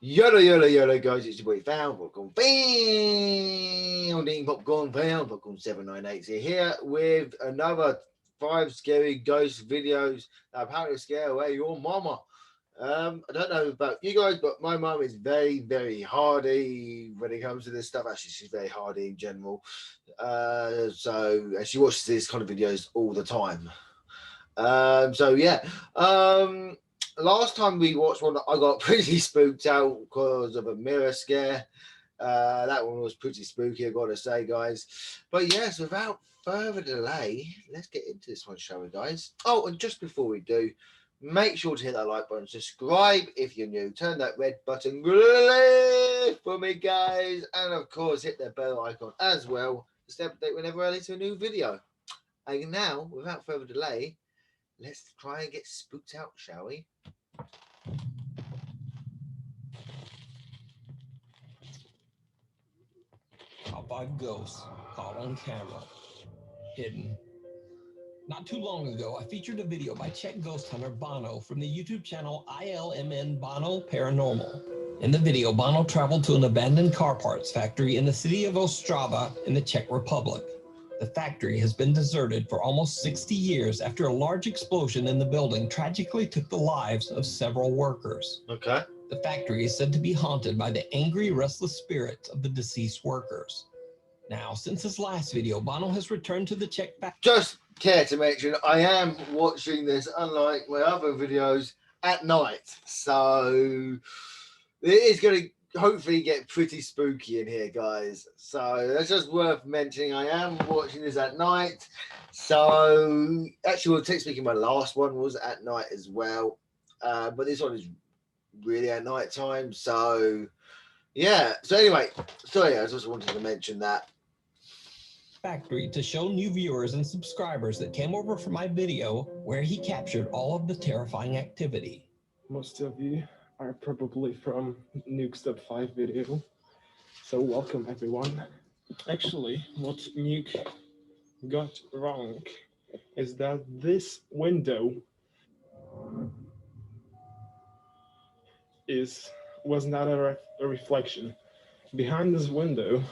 Yoda, yoda, yoda, guys, it's your boy Found Popcorn Popcorn 798 here with another 5 scary ghost videos that apparently scare away your mama. I don't know about you guys, but my mum is very, very hardy when it comes to this stuff. Actually, she's very hardy in general. And she watches these kind of videos all the time. Last time we watched one, I got pretty spooked out because of a mirror scare. That one was pretty spooky, I gotta say, guys. But yes, without further delay, let's get into this one, shall we, guys? Oh, and just before we do, make sure to hit that like button, subscribe if you're new, turn that red button for me, guys, and of course, hit the bell icon as well to stay updated whenever I release a new video. And now, without further delay, let's try and get spooked out, shall we? Top 5 ghosts caught on camera, hidden. Not too long ago, I featured a video by Czech ghost hunter Bono from the YouTube channel ILMN Bono Paranormal. In the video, Bono traveled to an abandoned car parts factory in the city of Ostrava in the Czech Republic. The factory has been deserted for almost 60 years after a large explosion in the building tragically took the lives of several workers. Okay. The factory is said to be haunted by the angry, restless spirits of the deceased workers. Now, since his last video, Bono has returned to the Czech factory. Just care to mention, I am watching this, unlike my other videos, at night. So it is going to hopefully get pretty spooky in here, guys. So that's just worth mentioning. I am watching this at night. So actually, well, speaking, my last one was at night as well. But this one is really at night time. So yeah. So anyway, sorry, I just wanted to mention that. Factory to show new viewers and subscribers that came over for my video where he captured all of the terrifying activity. Most of you are probably from Nuke's Top 5 video, so welcome everyone. Actually, what Nuke got wrong is that this window was not a reflection. Behind this window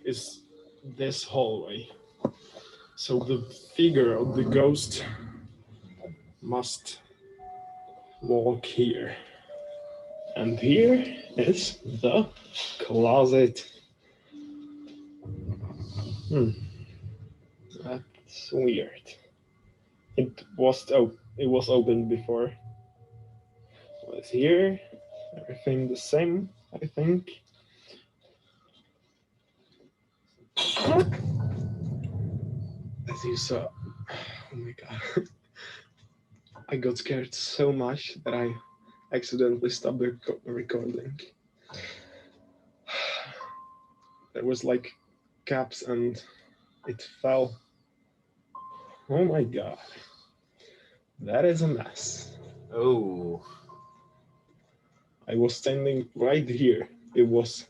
is this hallway. So the figure of the ghost must walk here. And here is the closet. That's weird. It was opened before. Was here. Everything the same, I think. As you saw, oh my god, I got scared so much that I accidentally stopped the recording. There was like caps and it fell. Oh my god, that is a mess. Oh. I was standing right here. It was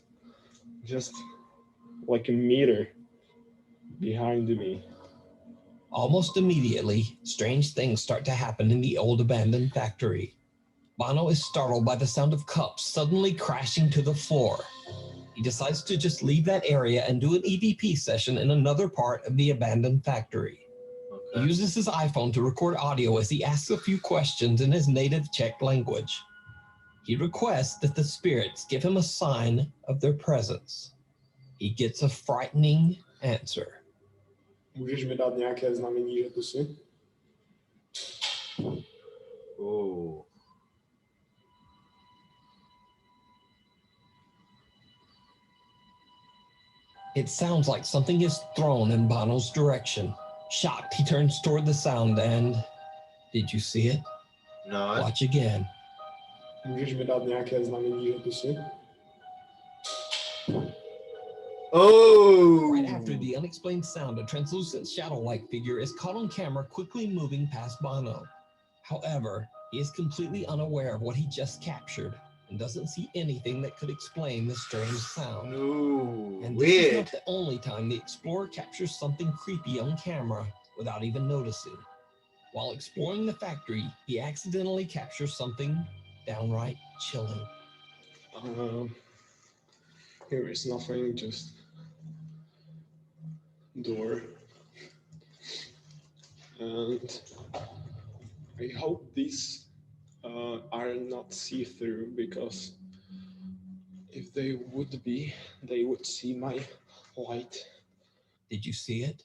just like a meter behind me. Almost immediately, strange things start to happen in the old abandoned factory. Bono is startled by the sound of cups suddenly crashing to the floor. He decides to just leave that area and do an EVP session in another part of the abandoned factory. Okay. He uses his iPhone to record audio as he asks a few questions in his native Czech language. He requests that the spirits give him a sign of their presence. He gets a frightening answer. Můžeš mi dát nějaké znamení, že tu jsi? Oh. It sounds like something is thrown in Bono's direction. Shocked, he turns toward the sound and... Did you see it? No. Watch again. Můžeš mi dát nějaké znamení, že tu jsi? Oh! Right after the unexplained sound, a translucent shadow-like figure is caught on camera quickly moving past Bono. However, he is completely unaware of what he just captured and doesn't see anything that could explain the strange sound. No. And Weird. this is not the only time the explorer captures something creepy on camera without even noticing. While exploring the factory, he accidentally captures something downright chilling. Here is nothing, just door. And I hope these are not see-through, because if they would be, they would see my light. Did you see it?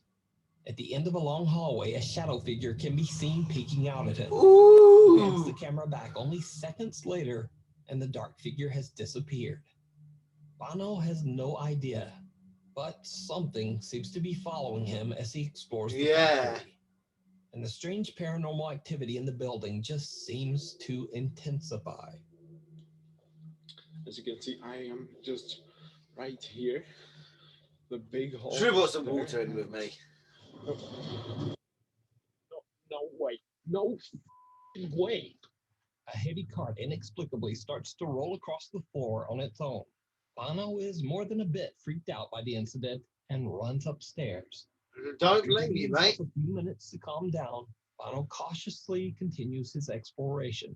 At the end of a long hallway, a shadow figure can be seen peeking out at him. He hands the Ooh. camera back only seconds later, and the dark figure has disappeared. Bono has no idea, but something seems to be following him as he explores the factory. And the strange paranormal activity in the building just seems to intensify. As you can see, I am just right here. The big hole. Should have brought some water in with me. No way. No way. A heavy cart inexplicably starts to roll across the floor on its own. Bono is more than a bit freaked out by the incident and runs upstairs. Don't blame you, Giving mate. himself a few minutes to calm down, Bono cautiously continues his exploration.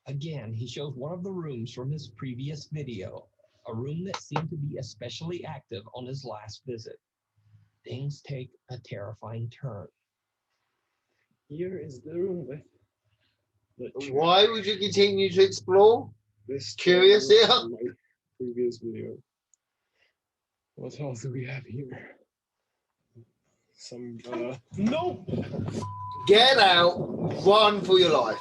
Again, he shows one of the rooms from his previous video, a room that seemed to be especially active on his last visit. Things take a terrifying turn. Here is the room with the Why would you continue to explore? This Curious here? from my previous video. What else do we have here? Some no! Get out. Run for your life.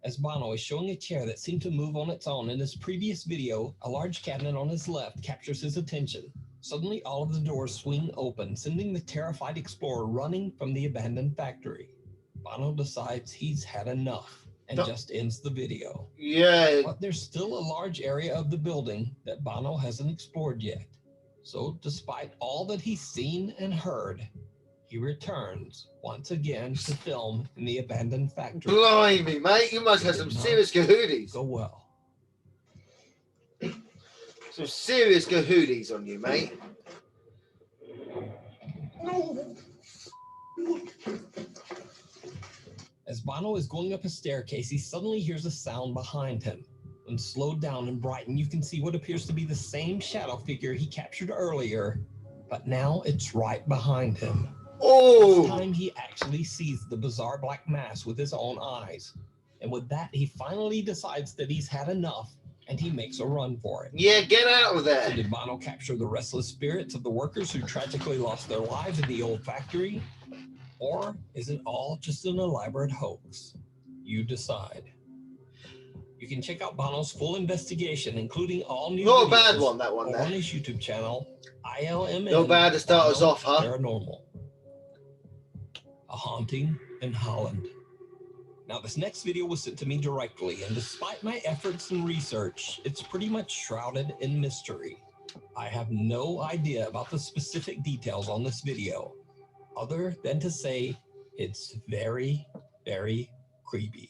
As Bono is showing a chair that seemed to move on its own in his previous video, a large cabinet on his left captures his attention. Suddenly, all of the doors swing open, sending the terrified explorer running from the abandoned factory. Bono decides he's had enough and just ends the video. Yeah. But there's still a large area of the building that Bono hasn't explored yet. So despite all that he's seen and heard, he returns once again to film in the abandoned factory. Blimey, mate. You must have some serious cahooties. Go well. Some serious cahooties on you, mate. No! As Bono is going up a staircase, he suddenly hears a sound behind him. When slowed down and brightened, you can see what appears to be the same shadow figure he captured earlier, but now it's right behind him. Oh! This time he actually sees the bizarre black mass with his own eyes. And with that, he finally decides that he's had enough, and he makes a run for it. Yeah, get out of there. So did Bono capture the restless spirits of the workers who tragically lost their lives in the old factory? Or is it all just an elaborate hoax? You decide. You can check out Bono's full investigation, including all new Not a videos, bad one, that one or there. on his YouTube channel, ILMN. Not bad to start us off, huh? Paranormal. A haunting in Holland. Now, this next video was sent to me directly, and despite my efforts and research, it's pretty much shrouded in mystery. I have no idea about the specific details on this video, other than to say it's very, very creepy.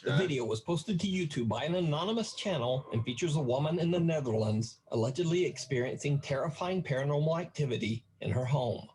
The video was posted to YouTube by an anonymous channel and features a woman in the Netherlands allegedly experiencing terrifying paranormal activity in her home.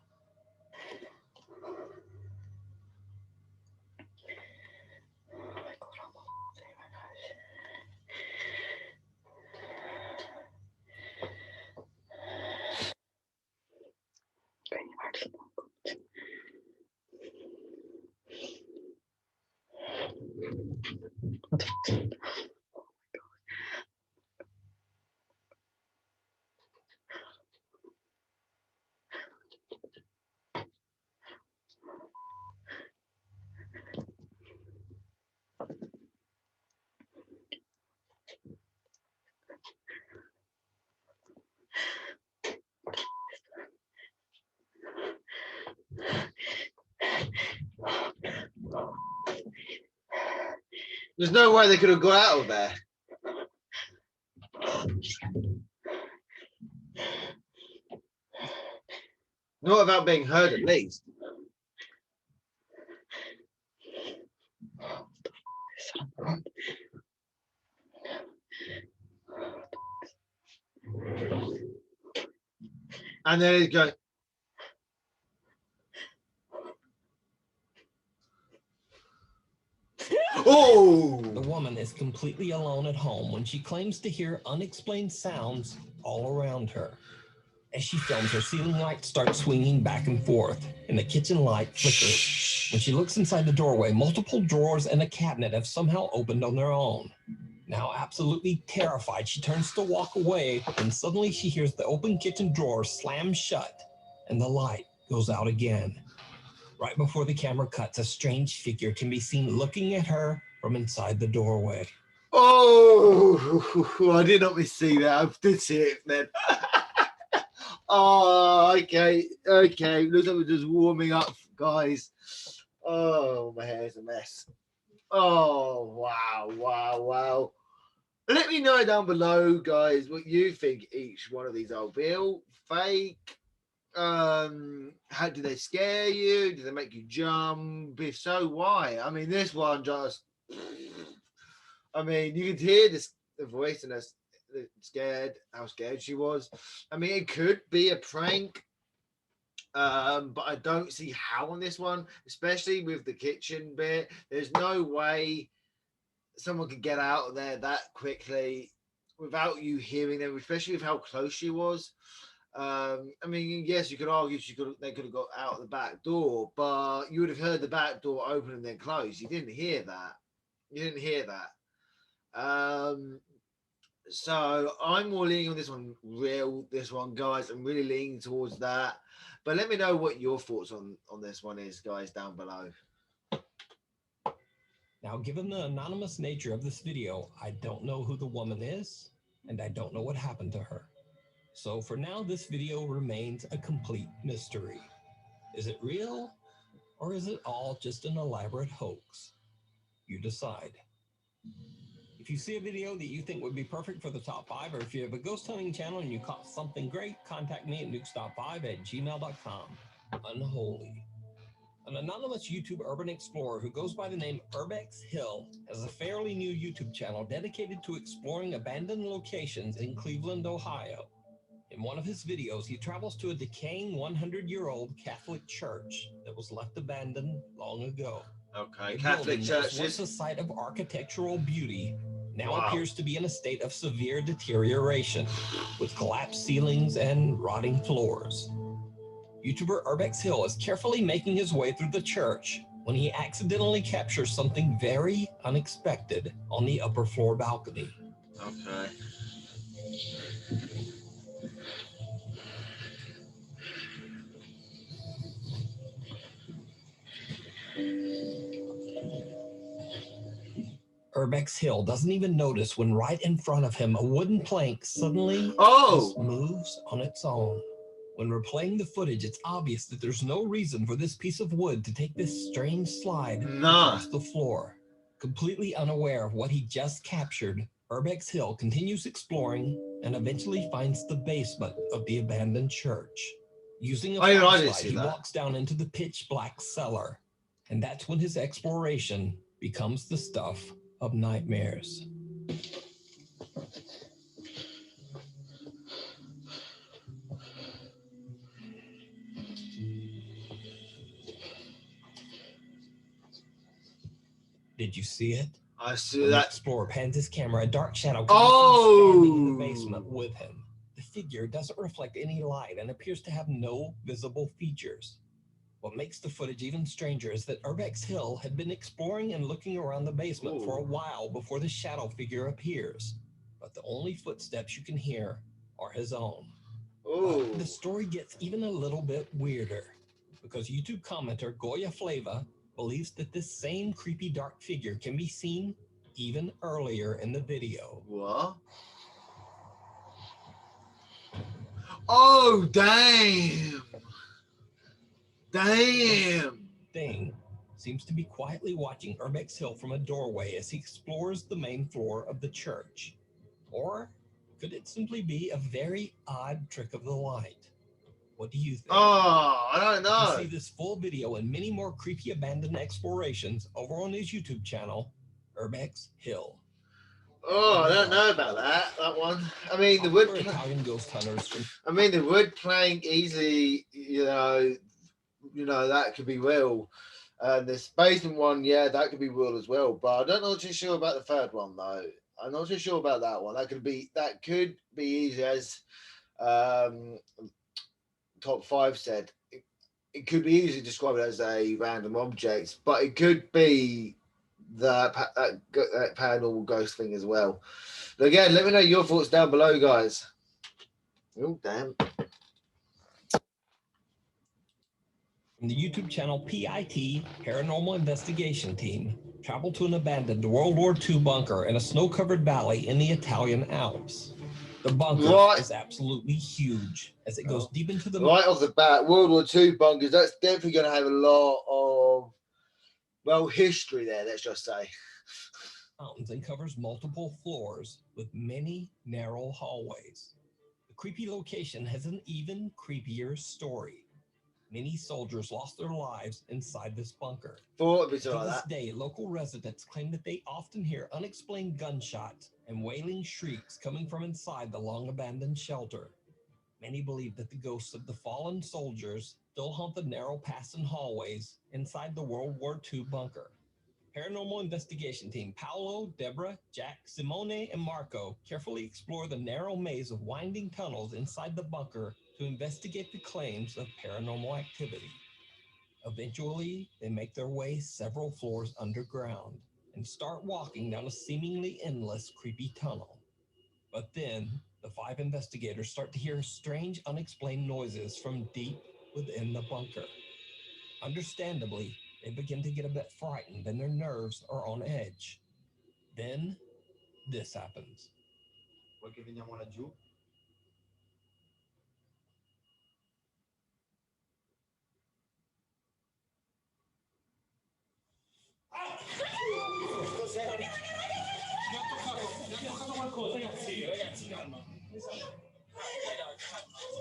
There's no way they could have got out of there. Not without being heard, at least. And then he's going. Oh! The woman is is completely alone at home when she claims to hear unexplained sounds all around her. As she films, her ceiling lights start swinging back and forth, and the kitchen light flickers. When she looks inside the doorway, multiple drawers and a cabinet have somehow opened on their own. Now absolutely terrified, she turns to walk away, and suddenly she hears the open kitchen drawer slam shut, and the light goes out again. Right before the camera cuts, a strange figure can be seen looking at her from inside the doorway. Oh, I did not see that. I did see it then. Oh, okay. Looks like we're just warming up, guys. Oh, my hair's a mess. Oh, wow. Let me know down below, guys, what you think each one of these are real, fake. How do they scare you? Do they make you jump? If so, why? I mean, this one just, I mean, you could hear the voice and how scared she was. I mean, it could be a prank, but I don't see how on this one, especially with the kitchen bit. There's no way someone could get out of there that quickly without you hearing them, especially with how close she was. I mean, yes, you could argue they could have got out the back door, but you would have heard the back door open and then close. You didn't hear that. So I'm more leaning on this one, guys. I'm really leaning towards that. But let me know what your thoughts on this one is, guys, down below. Now, given the anonymous nature of this video, I don't know who the woman is, and I don't know what happened to her. So for now, this video remains a complete mystery. Is it real, or is it all just an elaborate hoax? You decide. If you see a video that you think would be perfect for the top 5, or if you have a ghost hunting channel and you caught something great, contact me at nukestop5@gmail.com. Unholy. An anonymous YouTube urban explorer who goes by the name Urbex Hill has a fairly new YouTube channel dedicated to exploring abandoned locations in Cleveland, Ohio. In one of his videos, he travels to a decaying 100-year-old Catholic church that was left abandoned long ago. Okay, The Catholic churches. once a site of architectural beauty, now Wow. appears to be in a state of severe deterioration, with collapsed ceilings and rotting floors. YouTuber Urbex Hill is carefully making his way through the church when he accidentally captures something very unexpected on the upper floor balcony. Okay. Urbex Hill doesn't even notice when right in front of him a wooden plank suddenly just moves on its own. When replaying the footage, it's obvious that there's no reason for this piece of wood to take this strange slide across the floor. Completely unaware of what he just captured, Urbex Hill continues exploring and eventually finds the basement of the abandoned church. Using a flashlight, he walks down into the pitch black cellar, and that's when his exploration becomes the stuff of nightmares. Did you see it? I see when that. The explorer pans his camera, a dark shadow standing in the basement with him. The figure doesn't reflect any light and appears to have no visible features. What makes the footage even stranger is that Urbex Hill had been exploring and looking around the basement for a while before the shadow figure appears. But the only footsteps you can hear are his own. But the story gets even a little bit weirder, because YouTube commenter Goya Flava believes that this same creepy dark figure can be seen even earlier in the video. What? Oh, damn. Damn. Thing seems to be quietly watching Urbex Hill from a doorway as he explores the main floor of the church. Or could it simply be a very odd trick of the light? What do you think? Oh, I don't know. You can see this full video and many more creepy abandoned explorations over on his YouTube channel, Urbex Hill. Oh, I don't know about that one. I mean, the wood Italian ghost hunters. I mean, the wood plank easily, you know, that could be real. This basement one, yeah, that could be real as well. But I'm not too sure about the third one though. I'm not too sure about that one. That could be easy as um, top five said. It could be easily described as a random object, but it could be that paranormal ghost thing as well. But again, let me know your thoughts down below, guys. Oh damn! From the YouTube channel PIT, Paranormal Investigation Team, travel to an abandoned World War II bunker in a snow-covered valley in the Italian Alps. The bunker is absolutely huge as it goes deep into the... Right off the bat, World War II bunkers, that's definitely going to have a lot of, well, history there, let's just say. Mountains and covers multiple floors with many narrow hallways. The creepy location has an even creepier story. Many soldiers lost their lives inside this bunker. To this day, local residents claim that they often hear unexplained gunshots and wailing shrieks coming from inside the long-abandoned shelter. Many believe that the ghosts of the fallen soldiers still haunt the narrow paths and hallways inside the World War II bunker. Paranormal Investigation Team Paolo, Deborah, Jack, Simone, and Marco carefully explore the narrow maze of winding tunnels inside the bunker to investigate the claims of paranormal activity. Eventually, they make their way several floors underground and start walking down a seemingly endless, creepy tunnel. But then, the 5 investigators start to hear strange, unexplained noises from deep within the bunker. Understandably, they begin to get a bit frightened and their nerves are on edge. Then, this happens.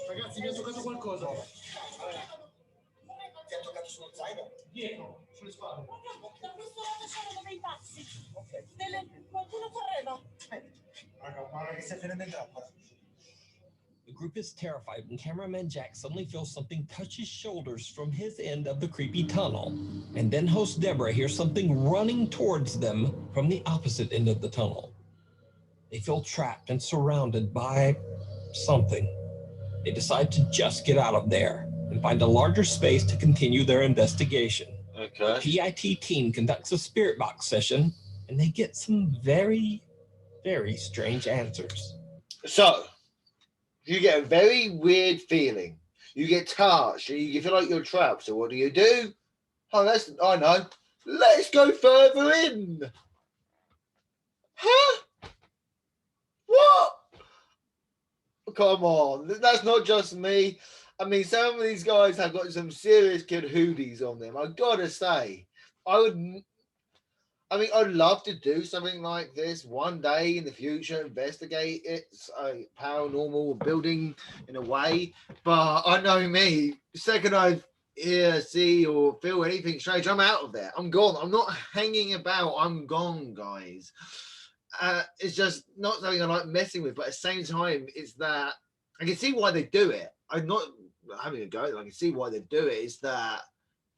Ragazzi, mi ha toccato qualcosa. Ti ha toccato sullo zaino? Dietro, sulle spalle. Da questo lato c'erano dei passi. Qualcuno correva. Raga, guarda che stai finendo in trappola. The group is terrified when cameraman Jack suddenly feels something touch his shoulders from his end of the creepy tunnel. And then host Deborah hears something running towards them from the opposite end of the tunnel. They feel trapped and surrounded by something. They decide to just get out of there and find a larger space to continue their investigation. Okay. The PIT team conducts a spirit box session and they get some very, very strange answers. So, you get a very weird feeling. You get touched. You feel like you're trapped. So what do? Oh, I know. Let's go further in. Huh? What? Come on. That's not just me. I mean, some of these guys have got some serious kid hoodies on them. I've got to say. I'd love to do something like this one day in the future, investigate it's a paranormal building in a way. But I know me, second I hear, see, or feel anything strange, I'm out of there. I'm gone. I'm not hanging about. I'm gone, guys. It's just not something I like messing with. But at the same time, it's that I can see why they do it. I'm not having a go. I can see why they do it. It's that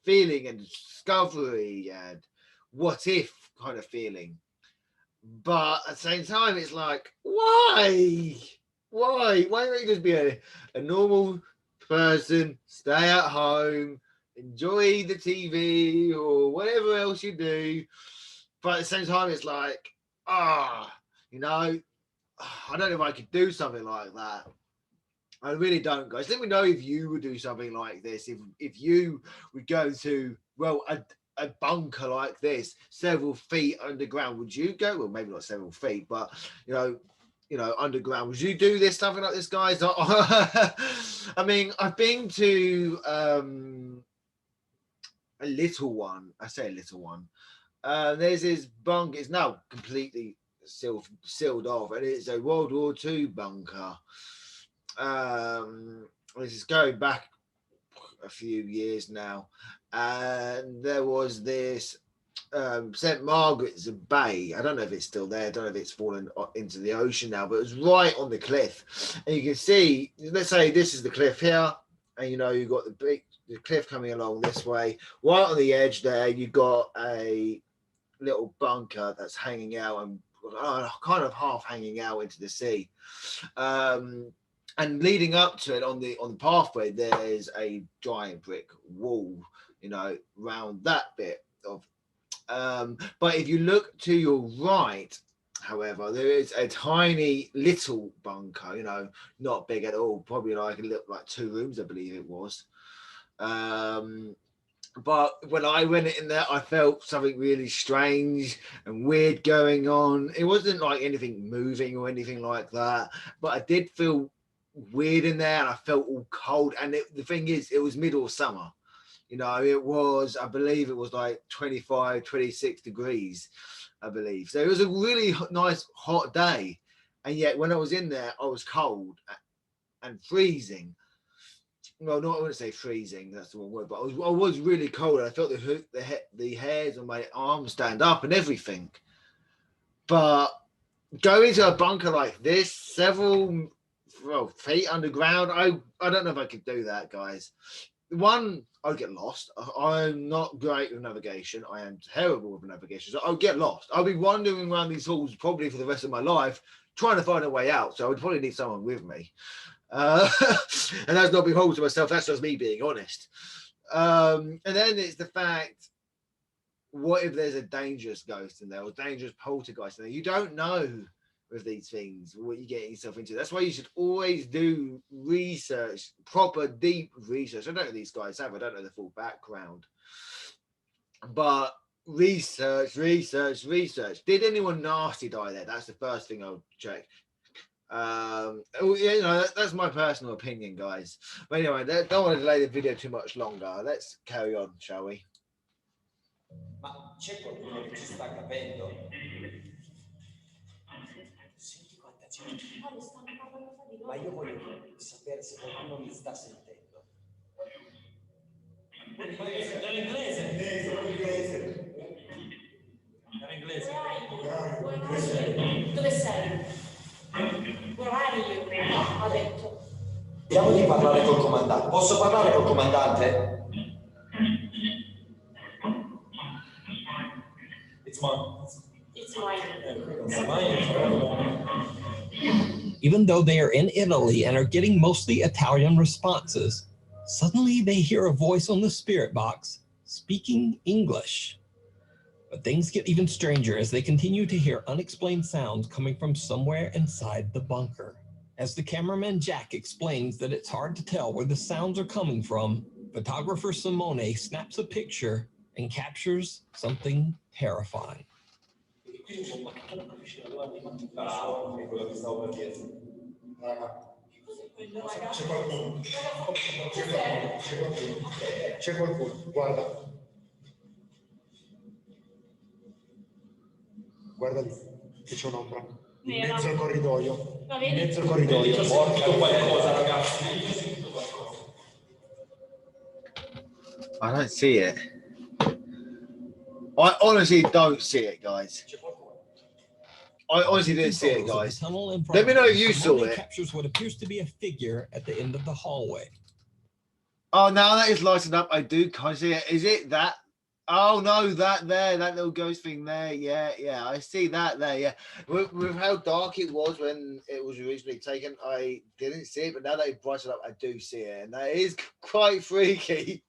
feeling and discovery and what if kind of feeling. But at the same time, it's like, why? Why don't you just be a normal person, stay at home, enjoy the TV or whatever else you do? But at the same time, it's like, I don't know if I could do something like that. I really don't, guys. Let me know if you would do something like this. If you would go to, well, a bunker like this, several feet underground, would you go? Well, maybe not several feet, but underground. Would you do this, something like this, guys? I mean, I've been to a little one. I say a little one. There's this bunker. It's now completely sealed off, and it's a World War II bunker. This is going back a few years now, and there was this St. Margaret's Bay. I don't know if it's still there. I don't know if it's fallen into the ocean now, but it was right on the cliff, and you can see. Let's say this is the cliff here, and you've got the big the cliff coming along this way. Right on the edge there, you got a little bunker that's hanging out and kind of half hanging out into the sea. And leading up to it on the pathway, there's a giant brick wall, you know, around that bit of. But if you look to your right, however, there is a tiny little bunker, you know, not big at all, probably like 2 rooms, I believe it was. But when I went in there, I felt something really strange and weird going on. It wasn't like anything moving or anything like that, but I did feel weird in there, and I felt all cold. And the thing is, it was middle of summer. You know, it was, I believe it was like 25, 26 degrees, I believe. So it was a really nice hot day. And yet when I was in there, I was cold and freezing. Well, not I wouldn't say freezing, that's the wrong word, but I was really cold. I felt the hairs on my arms stand up and everything. But going to a bunker like this, several feet underground, I don't know if I could do that, guys. One, I'll get lost. I'm not great with navigation. I am terrible with navigation, so I'll get lost. I'll be wandering around these halls probably for the rest of my life, trying to find a way out. So I would probably need someone with me. And that's not being horrible to myself. That's just me being honest. And then it's the fact, what if there's a dangerous ghost in there or dangerous poltergeist in there? You don't know with these things what you're getting yourself into. That's why you should always do research, proper deep research. I don't know what these guys have. I don't know the full background. But research. Did anyone nasty die there? That's the first thing I'll check. You know, that's my personal opinion, guys. But anyway, don't want to delay the video too much longer. Let's carry on, shall we? Ma c'è qualcuno che ci sta capendo? Senti quanta gente. Ma io voglio sapere se qualcuno mi sta sentendo. Era inglese. Dove sei? Where are you? Ha detto. Vediamo di parlare col comandante. Posso parlare col comandante? It's mine. Even though they are in Italy and are getting mostly Italian responses, suddenly they hear a voice on the spirit box speaking English. But things get even stranger as they continue to hear unexplained sounds coming from somewhere inside the bunker. As the cameraman Jack explains that it's hard to tell where the sounds are coming from, photographer Simone snaps a picture and captures something terrifying. C'è qualcuno, guarda. Guarda lì, che c'è un'ombra. In mezzo al corridoio. In mezzo al corridoio. Porca qualcosa, ragazzi. I don't see it. I honestly don't see it, guys. I honestly didn't see it, guys. Let me know if you saw it. Captures what appears to be a figure at the end of the hallway. Oh, now that is lighting up. I do kind of see it. Is it that? Oh no, that there, that little ghost thing there. Yeah, I see that there. Yeah, with how dark it was when it was originally taken, I didn't see it, but now that it's brightened up, I do see it, and that is quite freaky.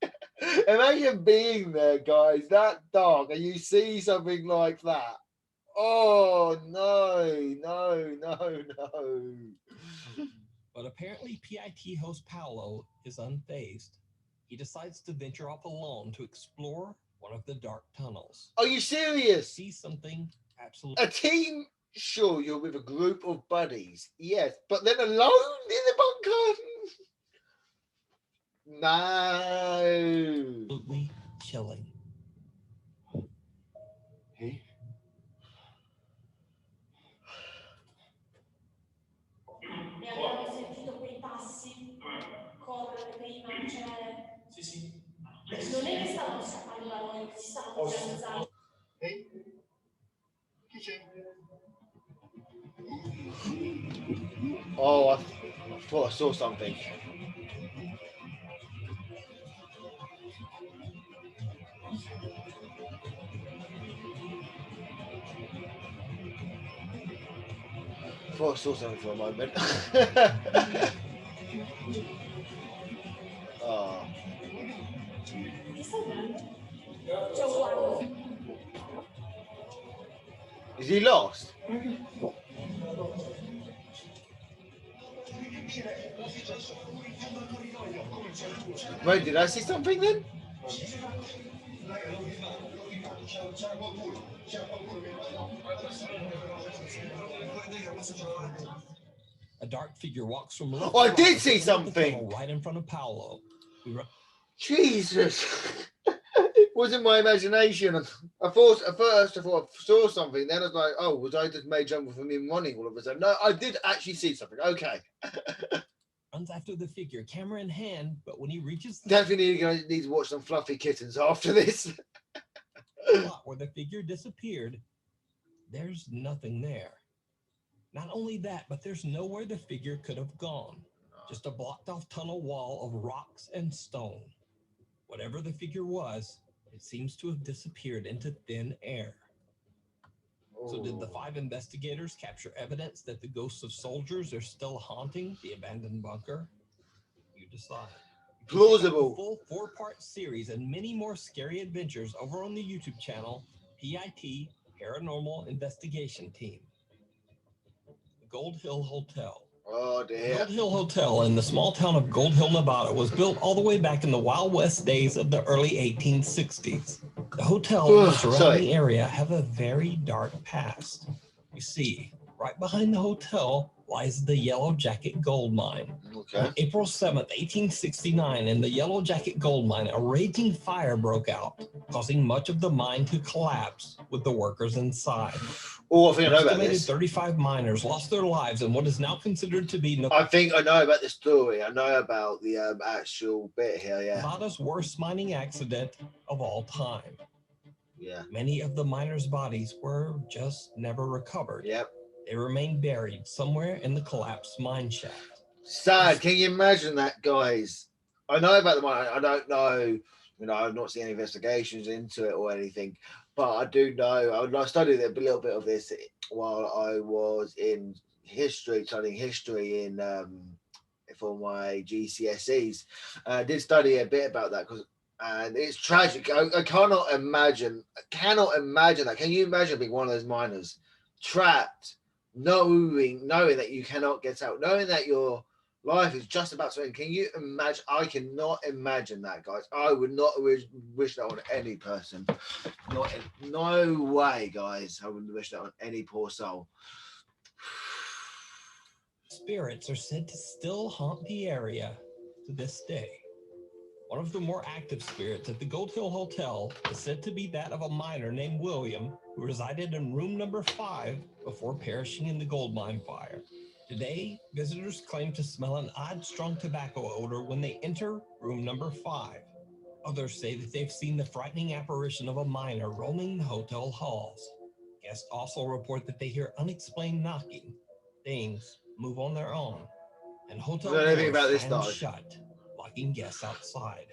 Imagine being there, guys, that dark, and you see something like that. Oh no. But apparently PIT host Paolo is unfazed. He decides to venture off alone to explore one of the dark tunnels. Are you serious? See something absolutely. A team, sure, you're with a group of buddies, yes, but then alone in the bunker? No. Absolutely chilling. Hey. E abbiamo sentito quei passi correre prima, cioè... Sì. Non è che stavano scappando da noi, si stavano organizzando. Hey. Chi c'è? Oh, I thought I saw something. thought I saw something for a moment. Oh. Is he lost? Wait, did I see something then? A dark figure walks from left Oh, I to did right see within the something. tunnel right in front of Paolo. Jesus. It wasn't my imagination. I thought at first I saw something, then I was like, oh, was I just made jump from him running all of a sudden? No, I did actually see something. Okay. Runs after the figure, camera in hand, but when he reaches the Definitely need to watch some fluffy kittens after this. spot where the figure disappeared, there's nothing there. Not only that, but there's nowhere the figure could have gone. Just a blocked off tunnel wall of rocks and stone. Whatever the figure was, it seems to have disappeared into thin air. So did the 5 investigators capture evidence that the ghosts of soldiers are still haunting the abandoned bunker? You decide. You can check out the full 4-part series and many more scary adventures over on the YouTube channel PIT Paranormal Investigation Team. The Gold Hill Hotel. Oh dear. Gold Hill Hotel in the small town of Gold Hill, Nevada was built all the way back in the Wild West days of the early 1860s. The hotel and the surrounding area have a very dark past. You see, right behind the hotel lies the Yellow Jacket Gold Mine. Okay. On April 7th, 1869, in the Yellow Jacket Gold Mine, a raging fire broke out, causing much of the mine to collapse with the workers inside. Oh, I think I know about Estimated this. 35 miners lost their lives in what is now considered to be I think I know about the story. I know about the actual bit here, yeah. Nevada's worst mining accident of all time. Yeah. Many of the miners' bodies were just never recovered. Yep. They remained buried somewhere in the collapsed mine shaft. Sad. Can you imagine that, guys? I know about the mine. I don't know. You know, I've not seen any investigations into it or anything, but I do know. I studied a little bit of this while I was in history, studying history in for my GCSEs. I did study a bit about that and it's tragic. I cannot imagine that. Can you imagine being one of those miners trapped, knowing that you cannot get out, knowing that your life is just about to end? Can you imagine? I cannot imagine that, guys. I would not wish that on any person. No way, guys. I wouldn't wish that on any poor soul. Spirits are said to still haunt the area to this day. One of the more active spirits at the Gold Hill Hotel is said to be that of a miner named William, who resided in room number 5 before perishing in the gold mine fire. Today, visitors claim to smell an odd, strong tobacco odor when they enter room number 5. Others say that they've seen the frightening apparition of a miner roaming the hotel halls. Guests also report that they hear unexplained knocking. Things move on their own, and hotel doors slam shut, locking guests outside.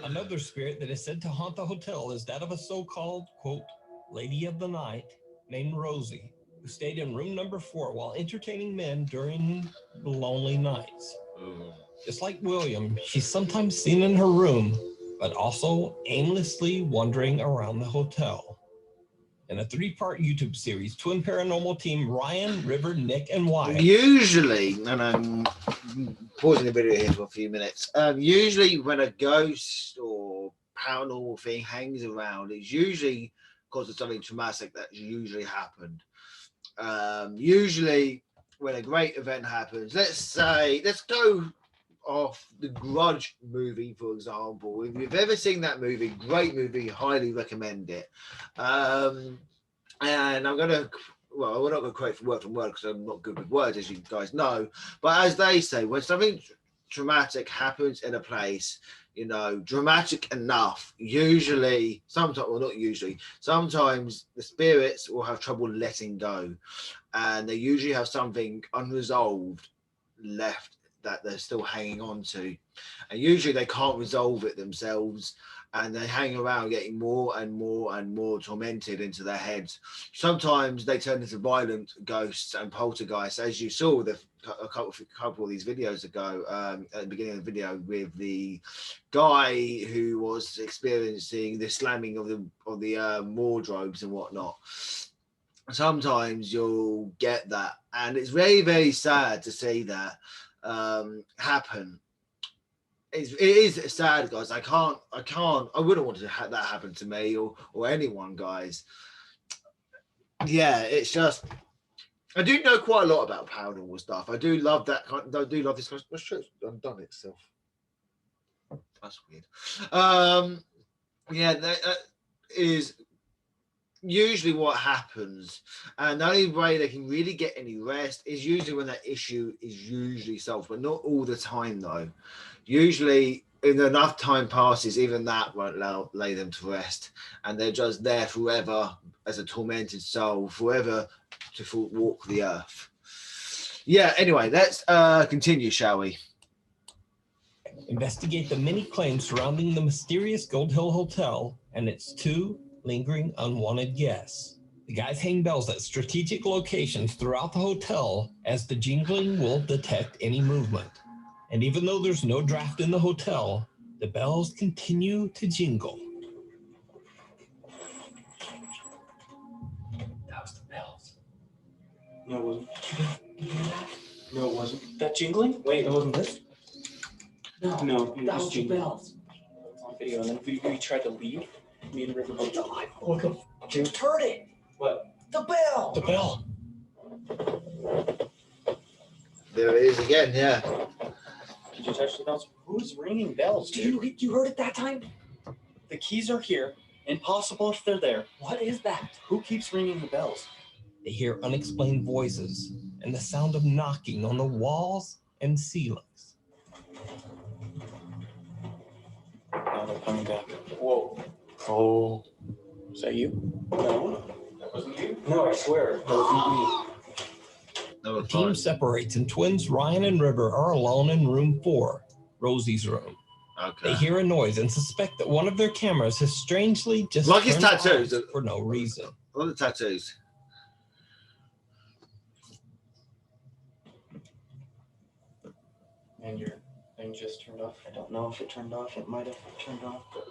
Another spirit that is said to haunt the hotel is that of a so-called, quote, lady of the night named Rosie, who stayed in room number 4 while entertaining men during the lonely nights. Just like William, she's sometimes seen in her room, but also aimlessly wandering around the hotel. In a 3-part YouTube series, twin paranormal team Ryan, River, Nick, and Wyatt. Usually, and I'm pausing the video here for a few minutes. Usually, when a ghost or paranormal thing hangs around, it's usually because of something traumatic that usually happened. Usually, when a great event happens, let's go off the Grudge movie, for example. If you've ever seen that movie, great movie, highly recommend it. And we're not going to quote word from word because I'm not good with words, as you guys know. But as they say, when something traumatic happens in a place, you know, dramatic enough, sometimes the spirits will have trouble letting go. And they usually have something unresolved left that they're still hanging on to, and usually they can't resolve it themselves, and they hang around getting more and more and more tormented into their heads. Sometimes they turn into violent ghosts and poltergeists, as you saw with a couple of these videos ago, at the beginning of the video, with the guy who was experiencing the slamming of the wardrobes and whatnot. Sometimes you'll get that, and it's very, very sad to see that happen. It is sad, guys. I wouldn't want to have that happen to me or anyone, guys. Yeah, it's just, I do know quite a lot about paranormal stuff. I do love that kind. I do love this kind of. Well, sure, I've done it itself. That's weird. Yeah, that is usually what happens, and the only way they can really get any rest is usually when that issue is usually solved, but not all the time though. Usually, if enough time passes, even that won't lay them to rest, and they're just there forever as a tormented soul, forever to walk the earth. Yeah, anyway, let's continue, shall we? Investigate the many claims surrounding the mysterious Gold Hill Hotel and its 2 lingering unwanted guests. The guys hang bells at strategic locations throughout the hotel, as the jingling will detect any movement. And even though there's no draft in the hotel, the bells continue to jingle. That was the bells. No, it wasn't. Did you hear that? No, it wasn't. That jingling? Wait, it wasn't this? No, it that was was the jingling. bells. On video, and then we tried to leave. Me and River both. What the f*** you heard it? What? The bell! The bell. There it is again. Yeah. Did you touch the bells? Who's ringing bells, dude? You heard it that time? The keys are here. Impossible if they're there. What is that? Who keeps ringing the bells? They hear unexplained voices and the sound of knocking on the walls and ceilings. Now they're coming back. Whoa. Oh. Is that you? No. That wasn't you? No, I swear. That wasn't me. The team separates, and twins Ryan and River are alone in room 4, Rosie's room. Okay. They hear a noise and suspect that one of their cameras has strangely just Like his turned tattoos. off for no reason. What are the tattoos? And your thing just turned off. I don't know if it turned off. It might have turned off, but.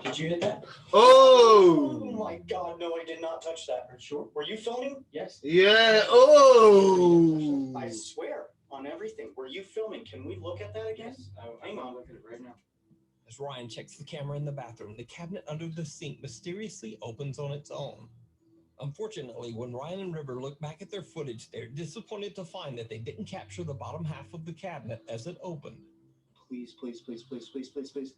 Did you hit that? Oh! Oh my God! No, I did not touch that. Are you sure? Were you filming? Yes. Yeah. Oh! I swear on everything. Were you filming? Can we look at that again? Yes. Hang on. Look at it right now. As Ryan checks the camera in the bathroom, the cabinet under the sink mysteriously opens on its own. Unfortunately, when Ryan and River look back at their footage, they're disappointed to find that they didn't capture the bottom half of the cabinet as it opened. Please, please, please, please, please, please, please.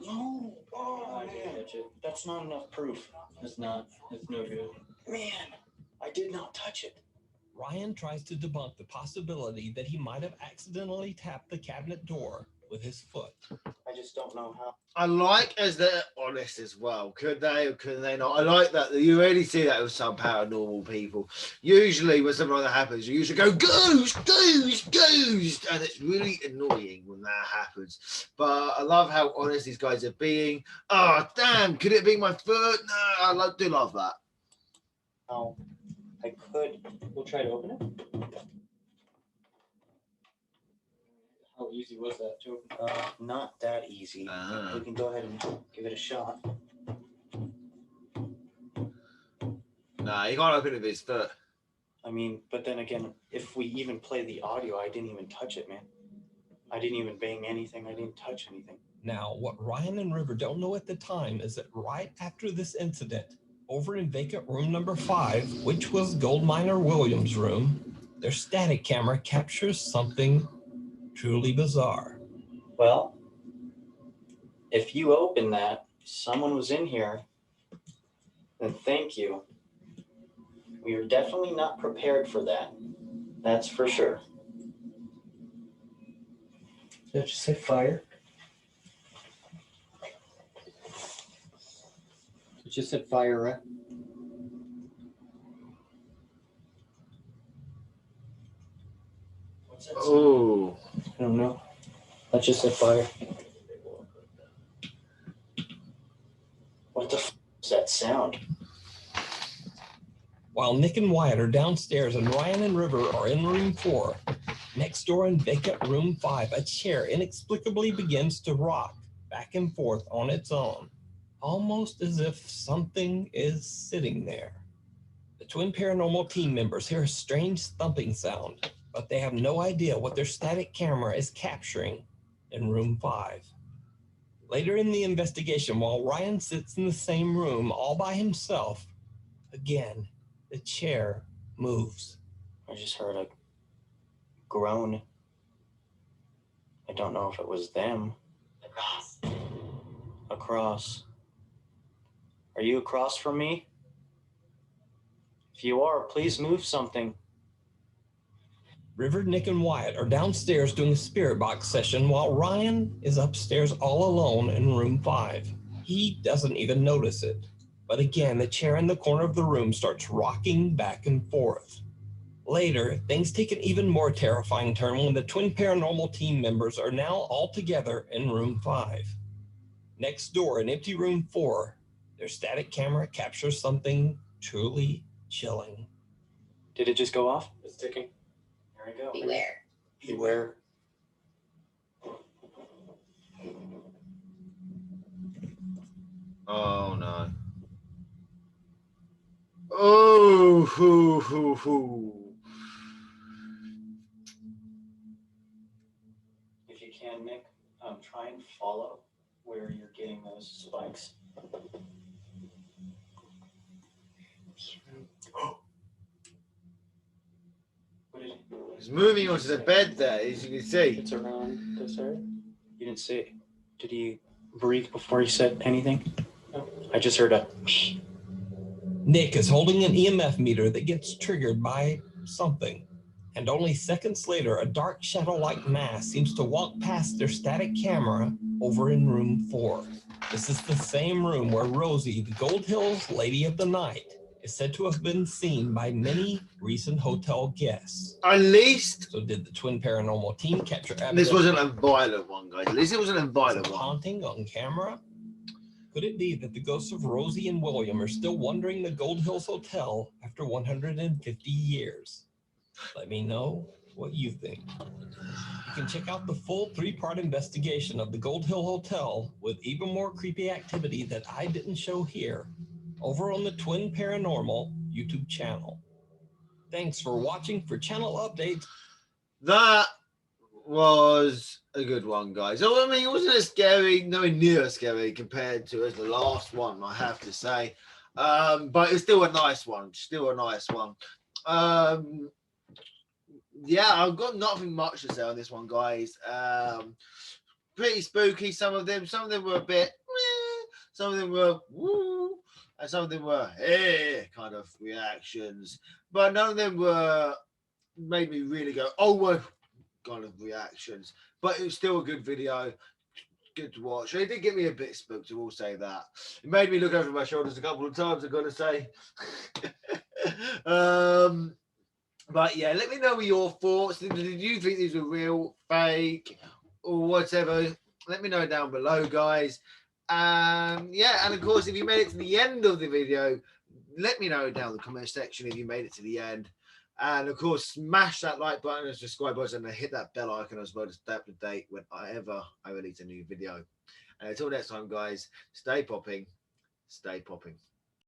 No. Oh, I didn't man. touch it. That's not enough proof. It's not. It's no good. Man, I did not touch it. Ryan tries to debunk the possibility that he might have accidentally tapped the cabinet door with his foot. I just don't know how. I like as they're honest as well. Could they or could they not? I like that you really see that with some paranormal people. Usually when something like that happens, you usually go, ghost, ghost, ghost. And it's really annoying when that happens. But I love how honest these guys are being. Oh, damn, could it be my foot? No, I do love that. Oh, I could. We'll try to open it. How easy was that to open? Not that easy. Ah. We can go ahead and give it a shot. Nah, you can't open it with his foot. I mean, but then again, if we even play the audio, I didn't even touch it, man. I didn't even bang anything. I didn't touch anything. Now, what Ryan and River don't know at the time is that right after this incident, over in vacant room number 5, which was Gold Miner Williams' room, their static camera captures something truly bizarre. Well, if you open that, someone was in here, then thank you. We are definitely not prepared for that. That's for sure. Did it just say fire? It just said fire, right? Oh. I don't know. Let's just set fire. What the f is that sound? While Nick and Wyatt are downstairs and Ryan and River are in room 4, next door in vacant room 5, a chair inexplicably begins to rock back and forth on its own, almost as if something is sitting there. The twin paranormal team members hear a strange thumping sound, but they have no idea what their static camera is capturing in room 5. Later in the investigation, while Ryan sits in the same room all by himself, again, the chair moves. I just heard a groan. I don't know if it was them. Across. Across. Are you across from me? If you are, please move something. River, Nick, and Wyatt are downstairs doing a spirit box session while Ryan is upstairs all alone in room 5. He doesn't even notice it. But again, the chair in the corner of the room starts rocking back and forth. Later, things take an even more terrifying turn when the twin paranormal team members are now all together in room 5. Next door, in empty room 4, their static camera captures something truly chilling. Did it just go off? It's ticking. There we go. Beware. Beware. Oh no. Oh, hoo, hoo, hoo. If you can, Nick, try and follow where you're getting those spikes. What did He's moving onto the bed there, as you can see. It's around this area. you didn't say? Did he breathe before he said anything? No. I just heard a. Nick is holding an EMF meter that gets triggered by something. And only seconds later, a dark shadow-like mass seems to walk past their static camera over in room 4. This is the same room where Rosie, the Gold Hills Lady of the Night, is said to have been seen by many recent hotel guests. At least So did the twin paranormal team capture evidence? this wasn't a violent one, guys. At least it wasn't a Of violent a one. haunting on camera? Could it be that the ghosts of Rosie and William are still wandering the Gold Hills Hotel after 150 years? Let me know what you think. You can check out the full 3-part investigation of the Gold Hill Hotel with even more creepy activity that I didn't show here over on the Twin Paranormal YouTube channel. Thanks for watching. For channel updates, That was a good one, guys. I mean, it wasn't as scary, nowhere near as scary compared to as the last one, I have to say. But it's still a nice one. Still a nice one. Yeah, I've got nothing much to say on this one, guys. Pretty spooky, some of them. Some of them were a bit, some of them were woo, and some of them were kind of reactions. But none of them were made me really go, oh, well, kind of reactions. But it was still a good video. Good to watch. It did get me a bit spooked, I will say that. It made me look over my shoulders a couple of times, I've got to say. But yeah, let me know your thoughts. Did you think these were real, fake, or whatever? Let me know down below, guys. Yeah, and of course, if you made it to the end of the video, let me know down in the comment section if you made it to the end. And of course, smash that like button and subscribe button and hit that bell icon as well to stay up to date whenever I release a new video. And until next time, guys, stay popping, stay popping.